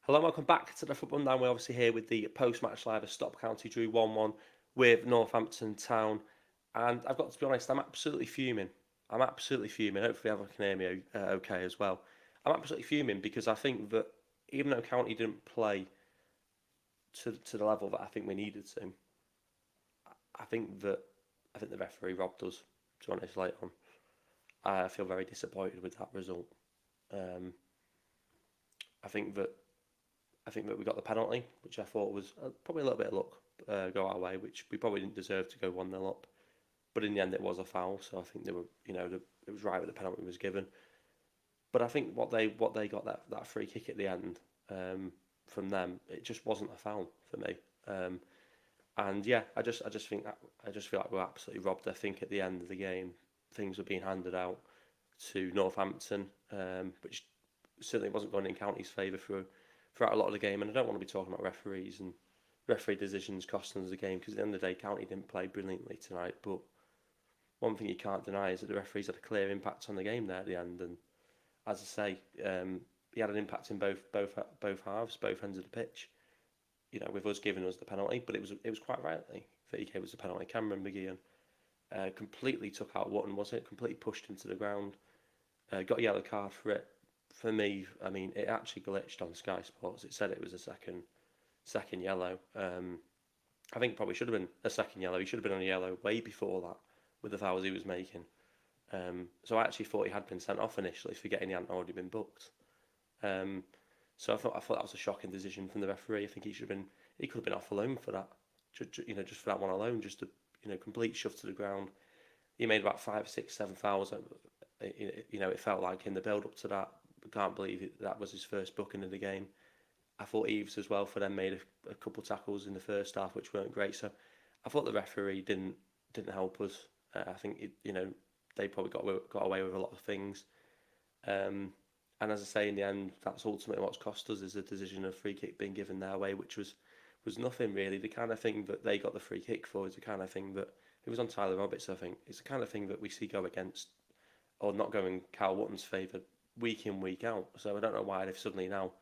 Hello, welcome back to the Football Rundown. We're obviously here with the post-match live as Stockport County drew 1-1 with Northampton Town. And I've got to be honest, I'm absolutely fuming. I'm absolutely fuming. Hopefully everyone can hear me okay as well. I'm absolutely fuming because I think that even though County didn't play to the level that I think we needed to, I think that I think the referee robbed us, to be honest, later on. I feel very disappointed with that result. Um, I think that I think that we got the penalty, which I thought was probably a little bit of luck go our way, which we probably didn't deserve to go 1-0 up. But in the end, it was a foul, so I think they were, it was right that the penalty was given. But I think what they got that free kick at the end from them, it just wasn't a foul for me. And yeah, I just think that I just feel like we were absolutely robbed. I think at the end of the game, things were being handed out to Northampton, which certainly wasn't going in County's favour throughout a lot of the game. And I don't want to be talking about referees and referee decisions costing us the game because at the end of the day, County didn't play brilliantly tonight. But one thing you can't deny is that the referees had a clear impact on the game there at the end. And as I say, he had an impact in both halves, both ends of the pitch. With us giving us the penalty, but it was quite rightly that he gave us the penalty. Cameron McGeehan completely took out Wotton, was it? Completely pushed him to the ground. Got a yellow card for it. For me, I mean, it actually glitched on Sky Sports. It said it was a second yellow. I think it probably should have been a second yellow. He should have been on a yellow way before that with the fouls he was making. So I actually thought he had been sent off initially, forgetting he hadn't already been booked. So I thought that was a shocking decision from the referee. I think he could have been off alone for that. Just for that one alone, just a complete shove to the ground. He made about 5, 6, 7 fouls. It felt like in the build up to that. I can't believe that was his first booking of the game. I thought Eves as well for them made a couple of tackles in the first half which weren't great. So I thought the referee didn't help us. I think they probably got away with a lot of things. And as I say, in the end, that's ultimately what's cost us is the decision of free kick being given their way, which was nothing really. The kind of thing that they got the free kick for is the kind of thing that it was on Tyler Roberts. I think it's the kind of thing that we see go against or not go in Carl Wotton's favour week in week out. So I don't know why they've suddenly now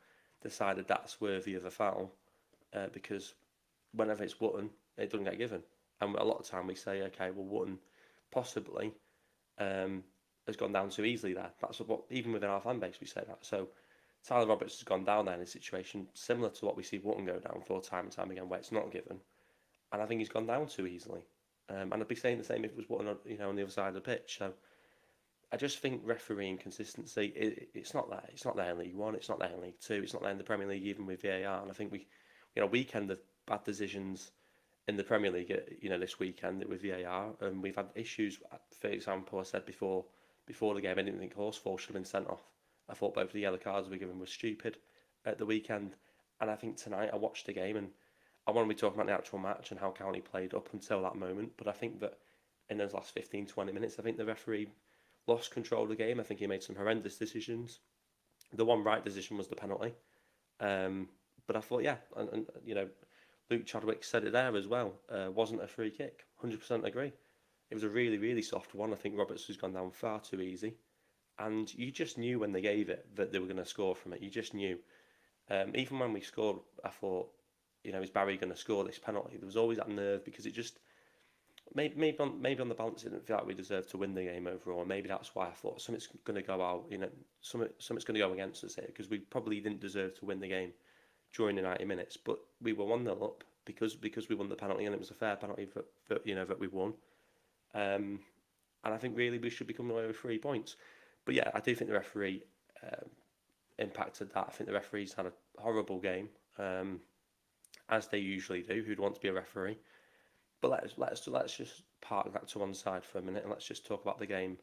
decided that's worthy of a foul because whenever it's Wotton, it doesn't get given. And a lot of time we say, okay, well Wotton possibly has gone down too easily there. That's what even within our fan base we say that. So Tyler Roberts has gone down there in a situation similar to what we see Wotton go down for time and time again, where it's not given, and I think he's gone down too easily. And I'd be saying the same if it was Wotton, on the other side of the pitch. So I just think refereeing consistency, it's not there. It's not there in League One. It's not there in League Two. It's not there in the Premier League, even with VAR. And I think weekend of bad decisions in the Premier League, this weekend with VAR, and we've had issues. For example, I said before the game, I didn't think Horsfall should have been sent off. I thought both of the yellow cards we given were stupid at the weekend. And I think tonight I watched the game and I want to be talking about the actual match and how County played up until that moment. But I think that in those last 15, 20 minutes, I think the referee lost control of the game. I think he made some horrendous decisions. The one right decision was the penalty. But I thought, yeah, and Luke Chadwick said it there as well. Wasn't a free kick. 100% agree. It was a really, really soft one. I think Roberts has gone down far too easy. And you just knew when they gave it that they were going to score from it. You just knew. Even when we scored, I thought, is Barry going to score this penalty? There was always that nerve because it just, maybe on the balance, it didn't feel like we deserved to win the game overall. Maybe that's why I thought something's going to go out, something's going to go against us here because we probably didn't deserve to win the game during the 90 minutes. But we were 1-0 up because we won the penalty and it was a fair penalty that we won. And I think really we should be coming away with 3 points. But yeah, I do think the referee impacted that. I think the referees had a horrible game, as they usually do. Who'd want to be a referee? But let's just park that to one side for a minute and let's just talk about the game.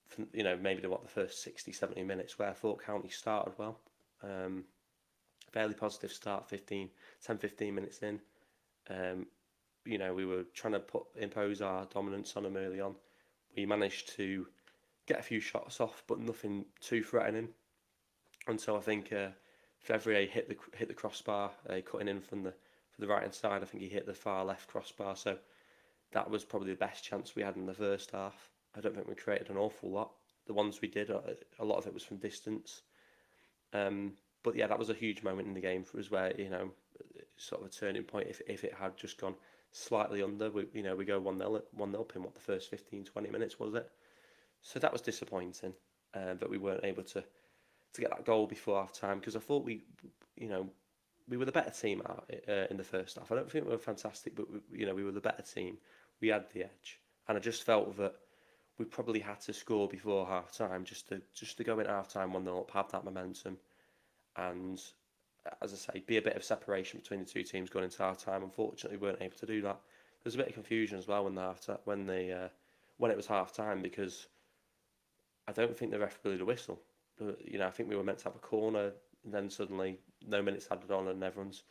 From, maybe the first 60, 70 minutes where I thought County started well. Fairly positive start, 10, 15 minutes in. We were trying to impose our dominance on them early on. We managed to get a few shots off, but nothing too threatening. And so I think Fevrier hit the crossbar, cutting in from the right hand side. I think he hit the far left crossbar. So that was probably the best chance we had in the first half. I don't think we created an awful lot. The ones we did, a lot of it was from distance. But yeah, that was a huge moment in the game for us where, sort of a turning point. If it had just gone slightly under, we go 1-0, 1-0 up in what, the first 15, 20 minutes, was it? So that was disappointing, that we weren't able to get that goal before half time, because I thought you know, we were the better team out in the first half. I don't think we were fantastic, but we were the better team. We had the edge, and I just felt that we probably had to score before half time just to go in half time 1-0 up, have that momentum, and as I say, be a bit of separation between the two teams going into half time. Unfortunately, we weren't able to do that. There was a bit of confusion as well when it was half time, because I don't think the ref blew the whistle. I think we were meant to have a corner, and then suddenly no minutes added on, and everyone's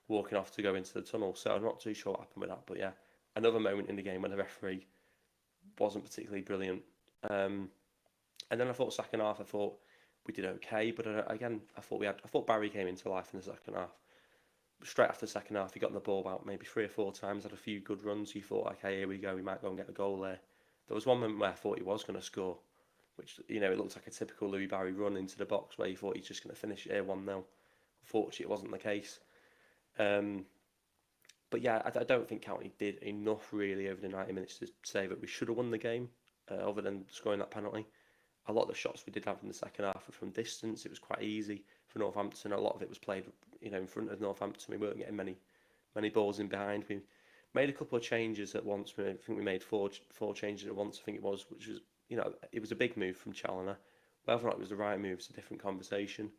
walking off to go into the tunnel. So I'm not too sure what happened with that. But yeah, another moment in the game when the referee wasn't particularly brilliant. And then I thought second half, I thought we did okay, but again, I thought Barry came into life in the second half. Straight after the second half, he got the ball about maybe 3 or 4 times, had a few good runs. You thought, okay, here we go, we might go and get a goal there. There was one moment where I thought he was going to score, which, it looked like a typical Louis Barry run into the box where you thought he's just going to finish it here 1-0. Unfortunately, it wasn't the case. But yeah, I don't think County did enough really over the 90 minutes to say that we should have won the game, other than scoring that penalty. A lot of the shots we did have in the second half were from distance. It was quite easy for Northampton. A lot of it was played, in front of Northampton. We weren't getting many balls in behind. We made a couple of changes at once. I think we made four changes at once, I think it was, which was, it was a big move from Challoner. Whether or not it was the right move is a different conversation.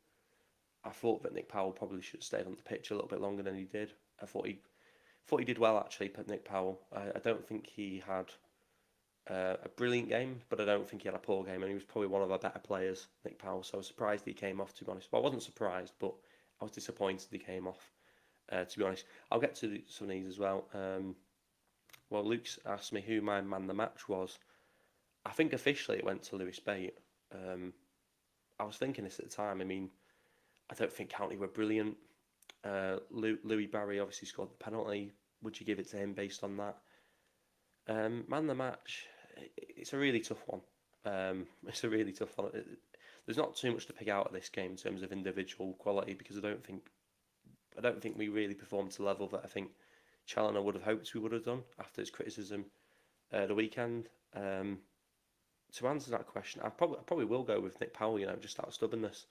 I thought that Nick Powell probably should have stayed on the pitch a little bit longer than he did. I thought he did well, actually, Nick Powell. I don't think he had a brilliant game, but I don't think he had a poor game, and he was probably one of our better players, Nick Powell. So I was surprised he came off, to be honest. Well, I wasn't surprised, but I was disappointed he came off, to be honest. I'll get to some of these as well. Well, Luke's asked me who my man the match was. I think officially it went to Lewis Bate. I was thinking this at the time. I mean, I don't think County were brilliant. Louis Barry obviously scored the penalty. Would you give it to him based on that? Man the match, it's a really tough one. It's a really tough one. There's not too much to pick out of this game in terms of individual quality, because I don't think we really performed to the level that I think Challoner would have hoped we would have done after his criticism the weekend. To answer that question, I probably will go with Nick Powell. Just out of stubbornness.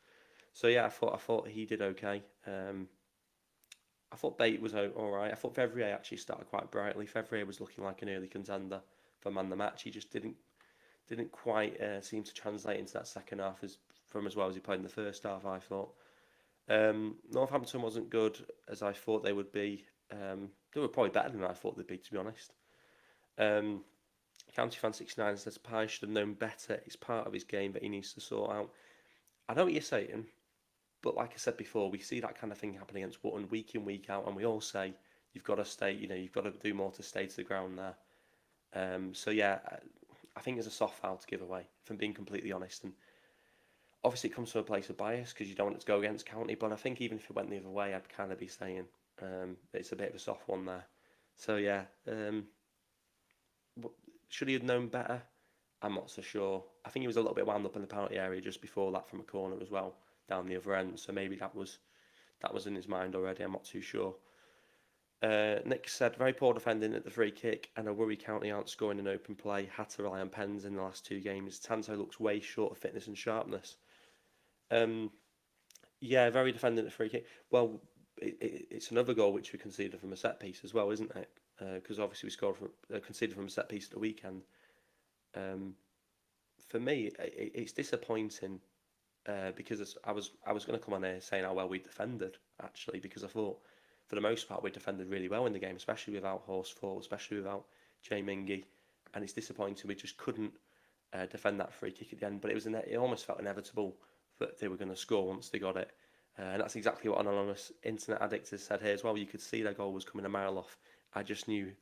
So yeah, I thought he did okay. I thought Bate was all right. I thought Fevrier actually started quite brightly. Fevrier was looking like an early contender for man the match. He just didn't quite seem to translate into that second half as well as he played in the first half, I thought. Northampton wasn't good as I thought they would be. They were probably better than I thought they'd be, to be honest. County Fan 69 says Pye should have known better. It's part of his game that he needs to sort out. I know what you're saying, but like I said before, we see that kind of thing happening against Wootton week in, week out, and we all say you've got to stay, you've got to do more to stay to the ground there. So yeah, I think there's a soft foul to give away, if I'm being completely honest. And obviously it comes from a place of bias because you don't want it to go against County, but I think even if it went the other way, I'd kind of be saying it's a bit of a soft one there. So yeah, should he have known better? I'm not so sure. I think he was a little bit wound up in the penalty area just before that from a corner as well, down the other end. So maybe that was in his mind already. I'm not too sure. Nick said, very poor defending at the free kick and a worry County aren't scoring in open play. Had to rely on pens in the last 2 games. Tanto looks way short of fitness and sharpness. Yeah, very defending at the free kick. Well, it's another goal which we conceded from a set piece as well, isn't it? Because obviously we conceded from a set piece at the weekend. For me, it's disappointing because I was going to come on here saying how well we defended, actually, because I thought for the most part we defended really well in the game, especially without Horsfall, especially without Jay Mingy, and it's disappointing we just couldn't defend that free kick at the end. But it almost felt inevitable that they were going to score once they got it, and that's exactly what an anonymous internet addict has said here as well. You could see their goal was coming a mile off. I just knew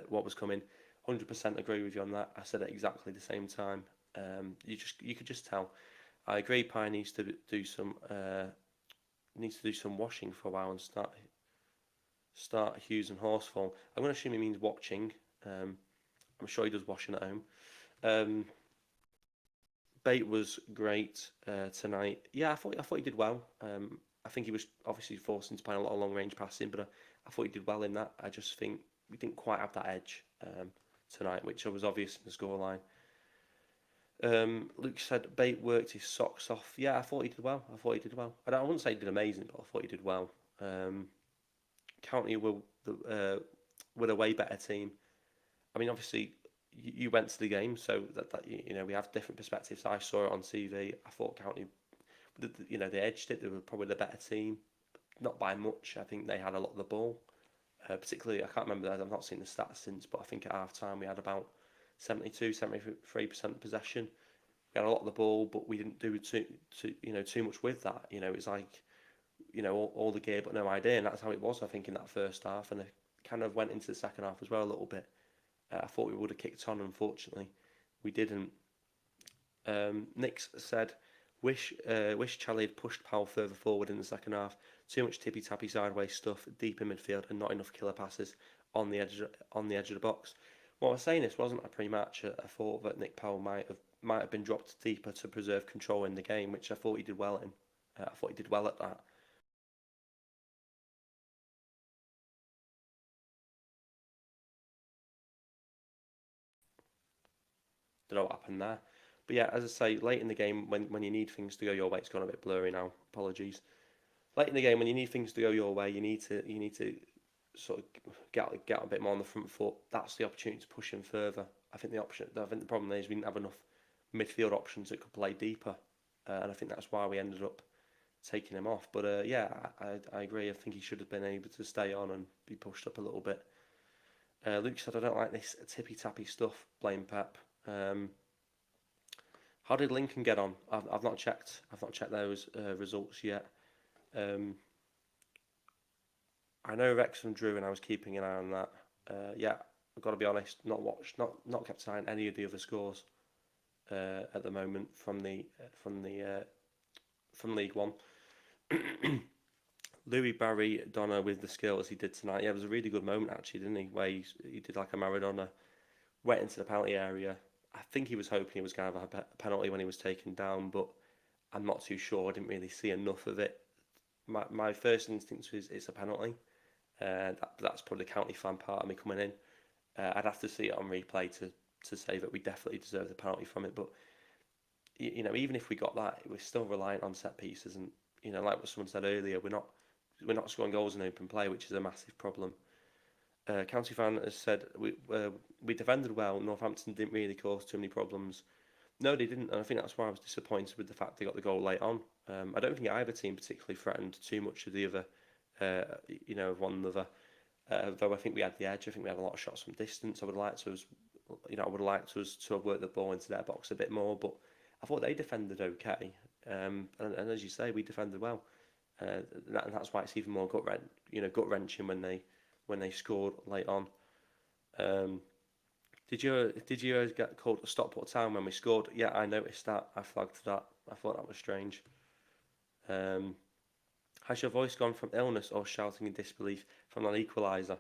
what was coming. 100% agree with you on that. I said it exactly the same time. You could just tell. I agree. Pye needs to do some washing for a while and start Hughes and Horsfall. I'm going to assume he means watching. I'm sure he does washing at home. Bate was great tonight. Yeah, I thought he did well. I think he was obviously forced into playing a lot of long range passing, but I thought he did well in that. I just think we didn't quite have that edge tonight, which was obvious in the scoreline. Luke said Bate worked his socks off. Yeah, I thought he did well. I thought he did well. I wouldn't say he did amazing, but I thought he did well. County were a way better team. I mean, obviously, you went to the game, so that we have different perspectives. I saw it on TV. I thought County, they edged it. They were probably the better team, not by much. I think they had a lot of the ball. Particularly, I can't remember. I've not seen the stats since, but I think at half time we had about 73% possession. We had a lot of the ball, but we didn't do too much with that. It's like all the gear but no idea, and that's how it was. I think in that first half, and it kind of went into the second half as well a little bit. I thought we would have kicked on. Unfortunately, we didn't. Nick said, "Wish Charlie had pushed Powell further forward in the second half. Too much tippy tappy sideways stuff deep in midfield, and not enough killer passes on the edge of the box." Well, I was saying this wasn't a pre-match. I thought that Nick Powell might have been dropped deeper to preserve control in the game, which I thought he did well in. I thought he did well at that. Don't know what happened there, but yeah, as I say, late in the game when you need things to go your way, it's gone a bit blurry now. Apologies. Late in the game when you need things to go your way, you need to sort of get a bit more on the front foot. That's the opportunity to push him further. I think the problem is we didn't have enough midfield options that could play deeper, and I think that's why we ended up taking him off. But yeah, I agree. I think he should have been able to stay on and be pushed up a little bit. Luke said, "I don't like this tippy tappy stuff." Blame Pep. How did Lincoln get on? I've not checked. I've not checked those results yet. Um, I know Wrexham drew, and I was keeping an eye on that. Yeah, I've got to be honest. Not kept an eye on any of the other scores at the moment from League One. Louis Barry Donna with the skill as he did tonight. Yeah, it was a really good moment actually, didn't he? Where he did like a Maradona, went into the penalty area. I think he was hoping he was going to have a penalty when he was taken down, but I'm not too sure. I didn't really see enough of it. My first instinct was it's a penalty. That's probably the county fan part of me coming in. I'd have to see it on replay to say that we definitely deserve the penalty from it. But even if we got that, we're still reliant on set pieces, and like what someone said earlier, we're not scoring goals in open play, which is a massive problem. County fan has said we defended well. Northampton didn't really cause too many problems. No, they didn't, and I think that's why I was disappointed with the fact they got the goal late on. I don't think either team particularly threatened too much of the other, of one another. Though I think we had the edge. I think we had a lot of shots from distance. I would like to have worked the ball into their box a bit more, but I thought they defended okay. And as you say, we defended well. And that's why it's even more gut wrenching when they scored late on. Did you get called a Stockport Town when we scored? Yeah, I noticed that. I flagged that. I thought that was strange. Has your voice gone from illness or shouting in disbelief from an equaliser?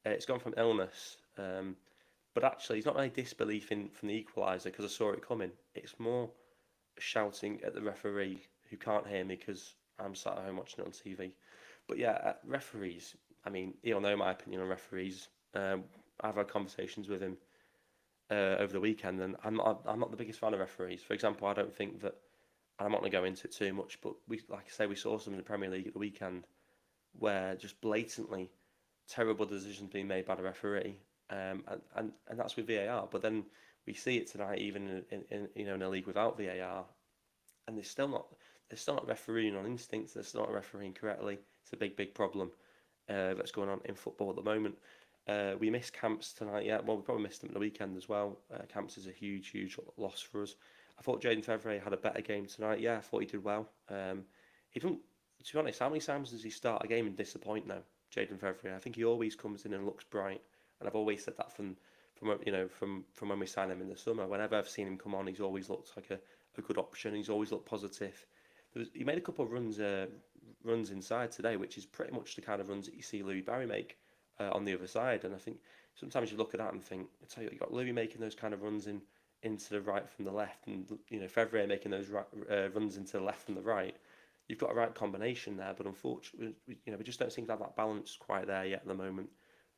It's gone from illness, but actually, it's not really disbelief from the equaliser because I saw it coming. It's more shouting at the referee who can't hear me because I'm sat at home watching it on TV. But yeah, referees. I mean, he'll know my opinion on referees. I've had conversations with him over the weekend, and I'm not the biggest fan of referees. For example, I don't think that. I'm not going to go into it too much, but like I say, we saw some in the Premier League at the weekend where just blatantly terrible decisions being made by the referee, and that's with VAR. But then we see it tonight, even in a league without VAR, and they're still not refereeing on instinct. They're still not refereeing correctly. It's a big problem that's going on in football at the moment. We missed Camps tonight. Yeah, well, we probably missed him at the weekend as well. Camps is a huge loss for us. I thought Jaden Fevre had a better game tonight. Yeah, I thought he did well. He didn't. To be honest, how many times does he start a game and disappoint now? Jaden Fevre. I think he always comes in and looks bright, and I've always said that from when we signed him in the summer. Whenever I've seen him come on, he's always looked like a good option. He's always looked positive. He made a couple of runs inside today, which is pretty much the kind of runs that you see Louis Barry make on the other side. And I think sometimes you look at that and think, I tell you, you got Louis making those kind of runs into the right from the left, and Fevre making those runs into the left from the right. you've got a right combination there, but unfortunately, we just don't seem to have that balance quite there yet at the moment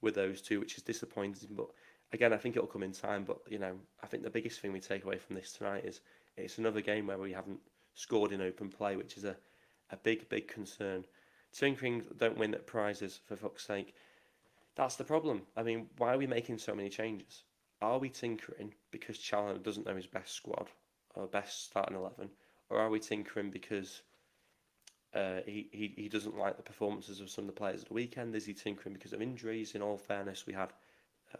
with those two, which is disappointing. But again, I think it'll come in time. But I think the biggest thing we take away from this tonight is it's another game where we haven't scored in open play, which is a big concern. Tinkering don't win at prizes, for fuck's sake. That's the problem. I mean, why are we making so many changes? Are we tinkering because Challoner doesn't know his best squad or best starting 11? Or are we tinkering because he doesn't like the performances of some of the players at the weekend? Is he tinkering because of injuries? In all fairness, we had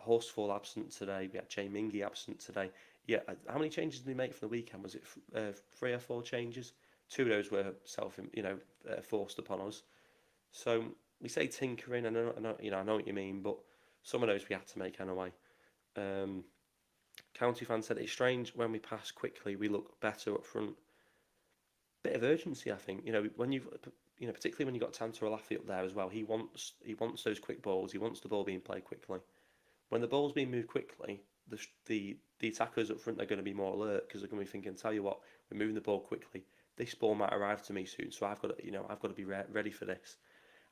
Horsfall absent today. We had Jay Mingy absent today. Yeah, how many changes did he make for the weekend? Was it 3 or 4 changes? 2 of those were forced upon us. So we say tinkering, and I know what you mean, but some of those we had to make anyway. County fan said it's strange when we pass quickly, we look better up front. Bit of urgency, I think. When particularly when you've got Tanto Alafi up there as well, he wants those quick balls. He wants the ball being played quickly. When the ball's being moved quickly, the attackers up front are going to be more alert because they're going to be thinking, tell you what, we're moving the ball quickly. This ball might arrive to me soon, so I've got to be ready for this.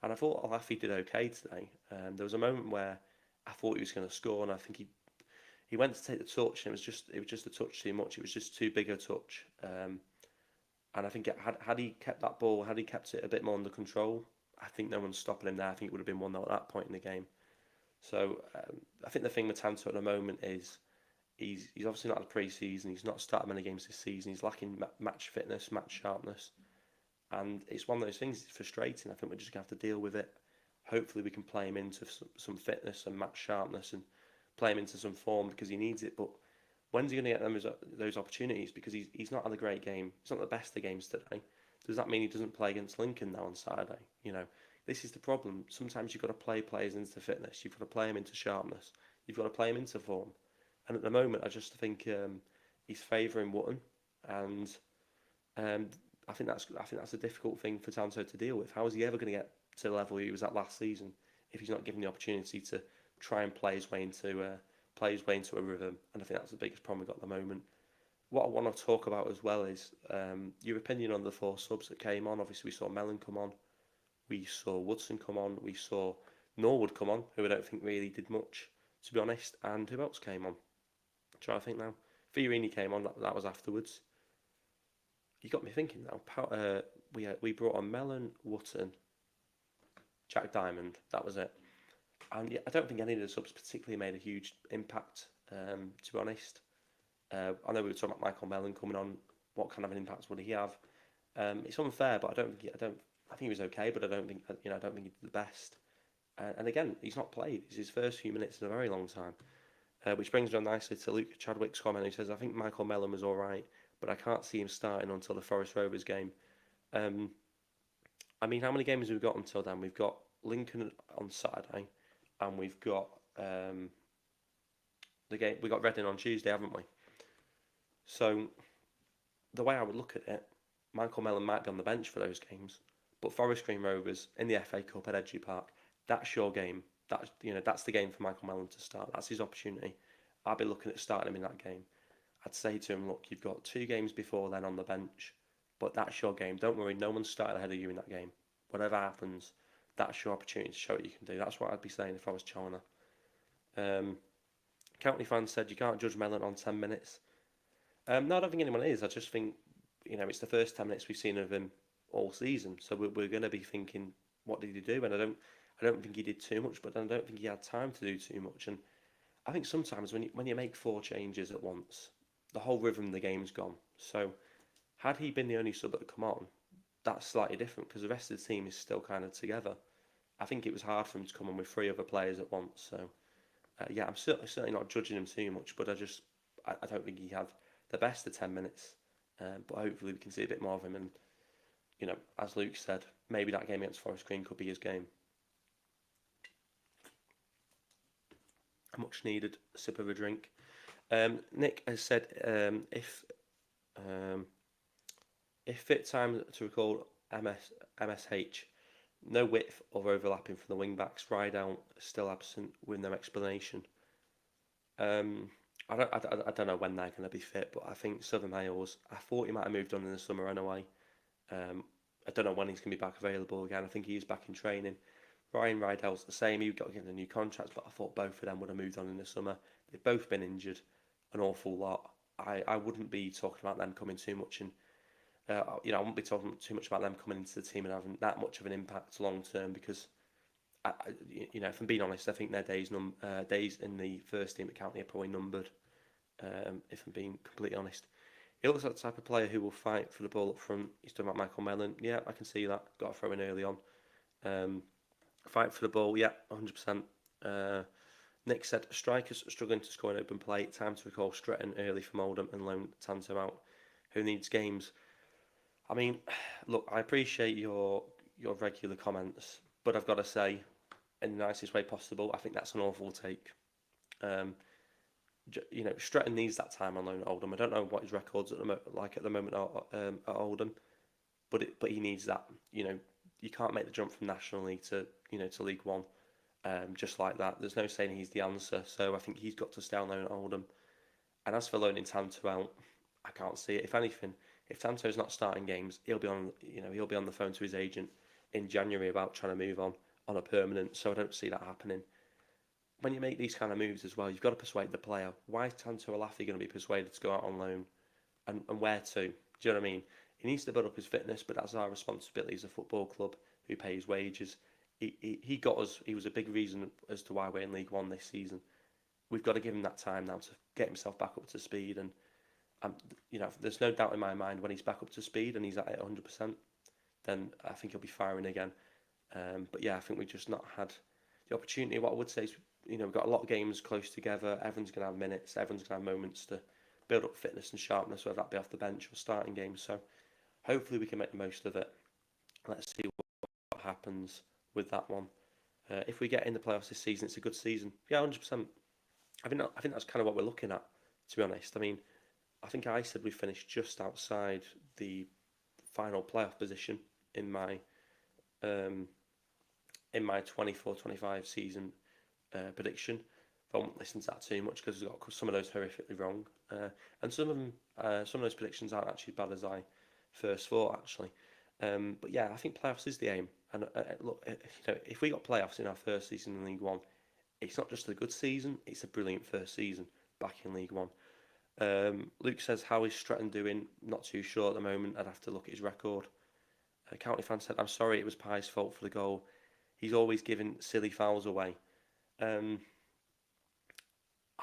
And I thought Alafi did okay today. There was a moment where I thought he was going to score, and I think he went to take the touch, and it was just a touch too much. It was just too big a touch. And I think had he kept that ball, had he kept it a bit more under control, I think no one's stopping him there. I think it would have been 1-0 at that point in the game. So I think the thing with Tanto at the moment is he's obviously not had pre-season. He's not started many games this season. He's lacking match fitness, match sharpness. And it's one of those things, it's frustrating. I think we're just going to have to deal with it. Hopefully we can play him into some fitness and match sharpness and play him into some form because he needs it. But when's he going to get those opportunities? Because he's not had a great game. He's not the best of games today. Does that mean he doesn't play against Lincoln now on Saturday? This is the problem. Sometimes you've got to play players into fitness. You've got to play them into sharpness. You've got to play them into form. And at the moment, I just think he's favouring Wootton, and I think that's a difficult thing for Tanto to deal with. How is he ever going to get to the level he was at last season if he's not given the opportunity to try and play his way into a rhythm? And I think that's the biggest problem we've got at the moment. What I want to talk about as well is your opinion on the 4 subs that came on. Obviously, we saw Mellon come on, we saw Woodson come on, we saw Norwood come on, who I don't think really did much, to be honest. And who else came on? I'm trying to think now. Fiorini came on. That was afterwards. You got me thinking now. We brought on Mellon, Wootton, Jack Diamond. That was it. And I don't think any of the subs particularly made a huge impact. To be honest, I know we were talking about Michael Mellon coming on. What kind of an impact would he have? It's unfair, but I think he was okay, but I don't think he did the best. And again, he's not played. It's his first few minutes in a very long time. Which brings me on nicely to Luke Chadwick's comment. He says, I think Michael Mellon was all right, but I can't see him starting until the Forest Rovers game. I mean, how many games have we got until then? We've got Lincoln on Saturday, and we've got we got Reading on Tuesday, haven't we? So the way I would look at it, Michael Mellon might be on the bench for those games, but Forest Green Rovers in the FA Cup at Edgeley Park, that's your game. That's the game for Michael Mellon to start. That's his opportunity. I'd be looking at starting him in that game. I'd say to him, look, you've got 2 games before then on the bench, but that's your game. Don't worry, no one's starting ahead of you in that game. Whatever happens, that's your opportunity to show what you can do. That's what I'd be saying if I was Challoner. County fans said you can't judge Mellon on 10 minutes. No, I don't think anyone is. I just think, it's the first 10 minutes we've seen of him all season. So we're going to be thinking, what did he do? And I don't think he did too much, but I don't think he had time to do too much. And I think sometimes when you make 4 changes at once, the whole rhythm of the game's gone. So had he been the only sub that had come on, that's slightly different because the rest of the team is still kind of together. I think it was hard for him to come on with 3 other players at once. So yeah, I'm certainly not judging him too much, but I don't think he had the best of 10 minutes. But hopefully we can see a bit more of him. And as Luke said, maybe that game against Forest Green could be his game. A much needed sip of a drink. Nick has said if fit time to recall MSH, no width or overlapping from the wing backs. Rideout still absent with no explanation. I don't know when they're going to be fit, but I think Southern Wales, I thought he might have moved on in the summer anyway. I don't know when he's going to be back available again. I think he is back in training. Ryan Rydell's the same. He got given a new contract, but I thought both of them would have moved on in the summer. They've both been injured an awful lot. I wouldn't be talking about them coming too much in. I wouldn't be talking too much about them coming into the team and having that much of an impact long term because, if I'm being honest, I think their days in the first team at County are probably numbered. If I'm being completely honest, he looks like the type of player who will fight for the ball up front. He's talking about Michael Mellon. Yeah, I can see that. Got to throw in early on. Fight for the ball. Yeah, 100%. Nick said, strikers struggling to score an open play. Time to recall Stretton early from Oldham and loan Tanto out. Who needs games? I mean, look, I appreciate your regular comments, but I've got to say, in the nicest way possible, I think that's an awful take. Stretton needs that time on loan at Oldham. I don't know what his record's at the moment at Oldham, but he needs that. You can't make the jump from National League to League One, just like that. There's no saying he's the answer. So I think he's got to stay on loan at Oldham. And as for loaning Tanto out, I can't see it. If anything, if Tanto's not starting games, he'll be on the phone to his agent in January about trying to move on a permanent. So I don't see that happening. When you make these kind of moves as well, you've got to persuade the player. Why is Tanto Alafi going to be persuaded to go out on loan, and where to? Do you know what I mean? He needs to build up his fitness, but that's our responsibility as a football club who pays wages. He got us. He was a big reason as to why we're in League One this season. We've got to give him that time now to get himself back up to speed. And there's no doubt in my mind when he's back up to speed and he's at it 100%, then I think he'll be firing again. But yeah, I think we've just not had the opportunity. What I would say is, we've got a lot of games close together. Everyone's going to have minutes. Everyone's going to have moments to build up fitness and sharpness, whether that be off the bench or starting games. So hopefully we can make the most of it. Let's see what happens with that one. If we get in the playoffs this season, it's a good season. Yeah, 100%. I think that's kind of what we're looking at, to be honest. I mean, I think I said we finished just outside the final playoff position in my 24-25 season prediction. I won't listen to that too much because we've got some of those horrifically wrong, and some of those predictions aren't actually bad as I first thought actually. But yeah, I think playoffs is the aim. And look, if we got playoffs in our first season in League One, it's not just a good season; it's a brilliant first season back in League One. Luke says, how is Stretton doing? Not too sure at the moment. I'd have to look at his record. County fan said, I'm sorry, it was Pye's fault for the goal. He's always giving silly fouls away. I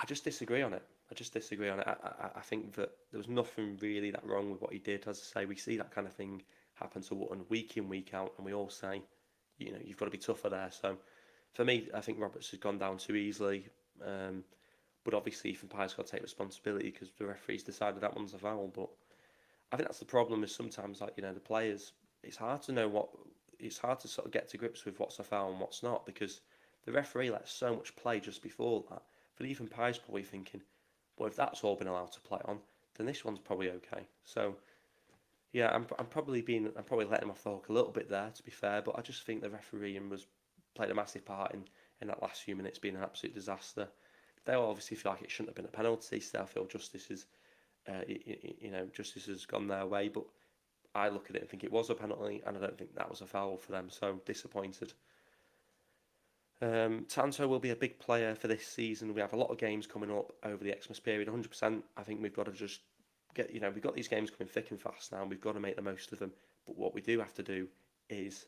just disagree on it. I think that there was nothing really that wrong with what he did. As I say, we see that kind of thing happen to Wootton week in, week out, and we all say, you've got to be tougher there. So for me, I think Roberts has gone down too easily. But obviously, Ethan Pye's got to take responsibility because the referee's decided that one's a foul. But I think that's the problem. Is sometimes, the players, it's hard to sort of get to grips with what's a foul and what's not because the referee lets so much play just before that. But Ethan Pye's probably thinking, well, if that's all been allowed to play on, then this one's probably okay. So yeah, I'm probably letting him off the hook a little bit there, to be fair. But I just think the refereeing played a massive part in that last few minutes being an absolute disaster. They'll obviously feel like it shouldn't have been a penalty. So they'll feel justice has gone their way. But I look at it and think it was a penalty, and I don't think that was a foul for them. So disappointed. Tanto will be a big player for this season. We have a lot of games coming up over the Xmas period. 100%. I think we've got to just get. We've got these games coming thick and fast now. And we've got to make the most of them. But what we do have to do is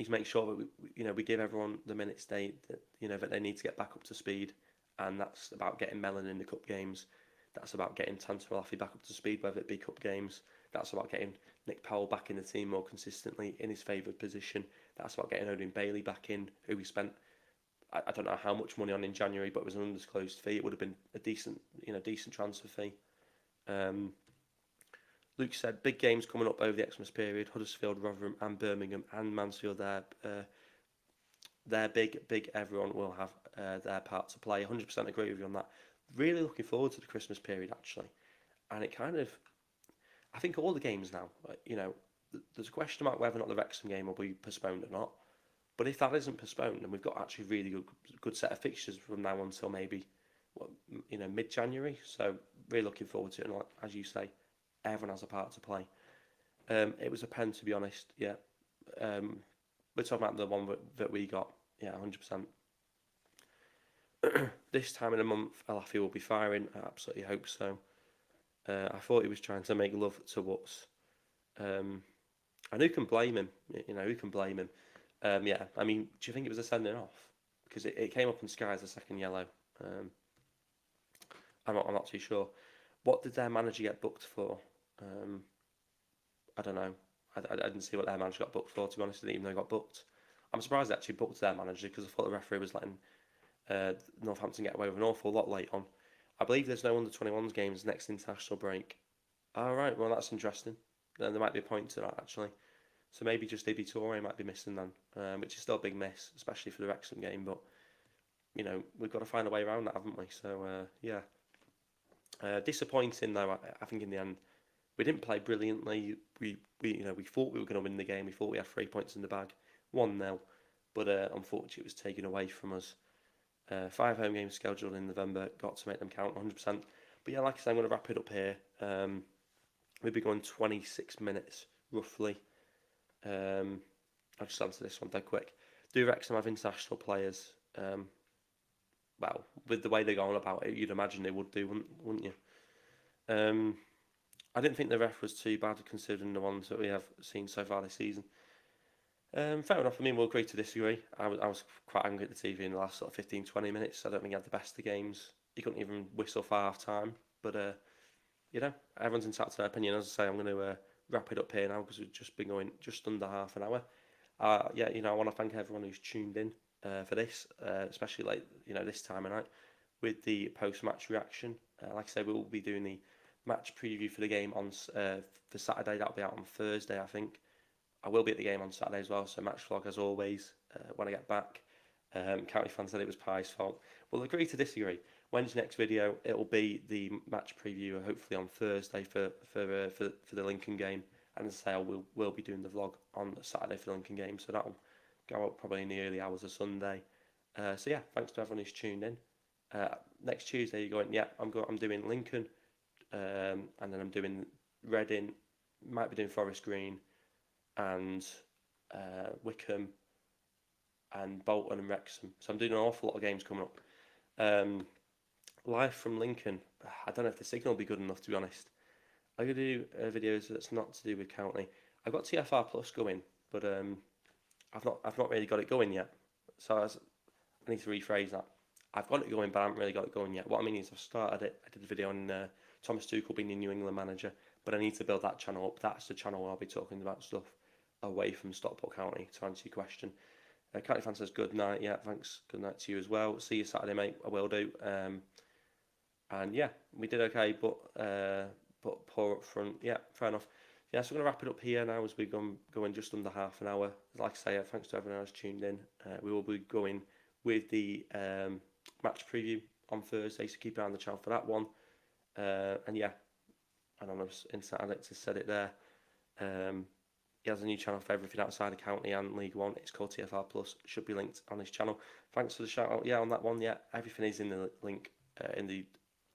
make sure that we give everyone the minutes that they need to get back up to speed, and that's about getting Mellon in the cup games. That's about getting Tanto Alafi back up to speed, whether it be cup games. That's about getting Nick Powell back in the team more consistently in his favoured position. That's about getting Odin Bailey back in, who we spent I don't know how much money on in January, but it was an undisclosed fee. It would have been a decent transfer fee. Luke said, big games coming up over the Xmas period. Huddersfield, Rotherham and Birmingham and Mansfield there. They're big. Everyone will have their part to play. 100% agree with you on that. Really looking forward to the Christmas period, actually. And it kind of, I think all the games now, there's a question about whether or not the Wrexham game will be postponed or not. But if that isn't postponed, then we've got actually really good set of fixtures from now until maybe, mid-January. So really looking forward to it. And as you say, everyone has a part to play. It was a pen, to be honest. Yeah. We're talking about the one that we got. Yeah, 100%. This time in a month, Alafi will be firing. I absolutely hope so. I thought he was trying to make love to us. And who can blame him? You know, who can blame him? Yeah, I mean, do you think it was a sending off? Because it came up in Sky as a second yellow. I'm not too sure. What did their manager get booked for? I don't know. I didn't see what their manager got booked for, to be honest. I didn't even know he got booked. I'm surprised they actually booked their manager because I thought the referee was letting Northampton get away with an awful lot late on. I believe there's no under-21s games next international break. All right, well, that's interesting. Then there might be a point to that, actually. So maybe just Ibi Toure might be missing then, which is still a big miss, especially for the Wrexham game. But, you know, we've got to find a way around that, haven't we? So, yeah. Disappointing, though, I think, in the end. We didn't play brilliantly. We thought we were going to win the game. We thought we had 3 points in the bag. 1-0. But unfortunately, it was taken away from us. 5 home games scheduled in November. Got to make them count 100%. But yeah, like I said, I'm going to wrap it up here. We'll be going 26 minutes, roughly. I'll just answer this one dead quick. Do Wrexham have international players? Well, with the way they're going about it, you'd imagine they would do, wouldn't you? I didn't think the ref was too bad considering the ones that we have seen so far this season. Fair enough. I mean, we'll agree to disagree. I was quite angry at the TV in the last sort of 15-20 minutes. I don't think he had the best of games. He couldn't even whistle for half time. But, you know, everyone's entitled to their opinion. As I say, I'm going to wrap it up here now because we've just been going just under half an hour. Yeah, you know, I want to thank everyone who's tuned in for this, especially like, you know, this time of night with the post-match reaction. Like I said, we will be doing the match preview for the game on for Saturday. That'll be out on Thursday, I think. I will be at the game on Saturday as well, so match vlog as always when I get back. County fans said it was Pie's fault. We'll agree to disagree. When's the next video? It'll be the match preview, hopefully on Thursday for the Lincoln game. And as I say, we'll be doing the vlog on Saturday for the Lincoln game, so that'll go up probably in the early hours of Sunday. So yeah, thanks to everyone who's tuned in. Next Tuesday, you're going. Yeah, I'm doing Lincoln, and then I'm doing Reading. Might be doing Forest Green, and Wickham, and Bolton and Wrexham. So I'm doing an awful lot of games coming up. Live from Lincoln. I don't know if the signal will be good enough, to be honest. I'm going to do videos that's not to do with County. I've got TFR Plus going, but I've not really got it going yet. So I need to rephrase that. I've got it going, but I haven't really got it going yet. What I mean is I've started it. I did a video on Thomas Tuchel being the New England manager, but I need to build that channel up. That's the channel where I'll be talking about stuff away from Stockport County, to answer your question. County fan says good night. Yeah, thanks. Good night to you as well. See you Saturday, mate. I will do. And yeah, we did okay, but poor up front. Yeah, fair enough. Yeah, so we're going to wrap it up here now as we're going just under half an hour. Like I say, thanks to everyone else tuned in. We will be going with the match preview on Thursday, so keep an eye on the channel for that one. And yeah, Anonymous Instant Addict has said it there. He has a new channel for everything outside of County and League One. It's called TFR Plus. It should be linked on his channel. Thanks for the shout out. Yeah, on that one, yeah, everything is in the link.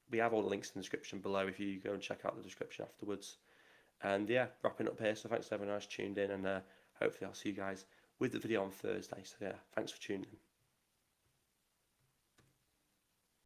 We have all the links in the description below if you go and check out the description afterwards. And yeah, wrapping up here. So thanks to everyone who's tuned in, and hopefully I'll see you guys with the video on Thursday. So yeah, thanks for tuning in.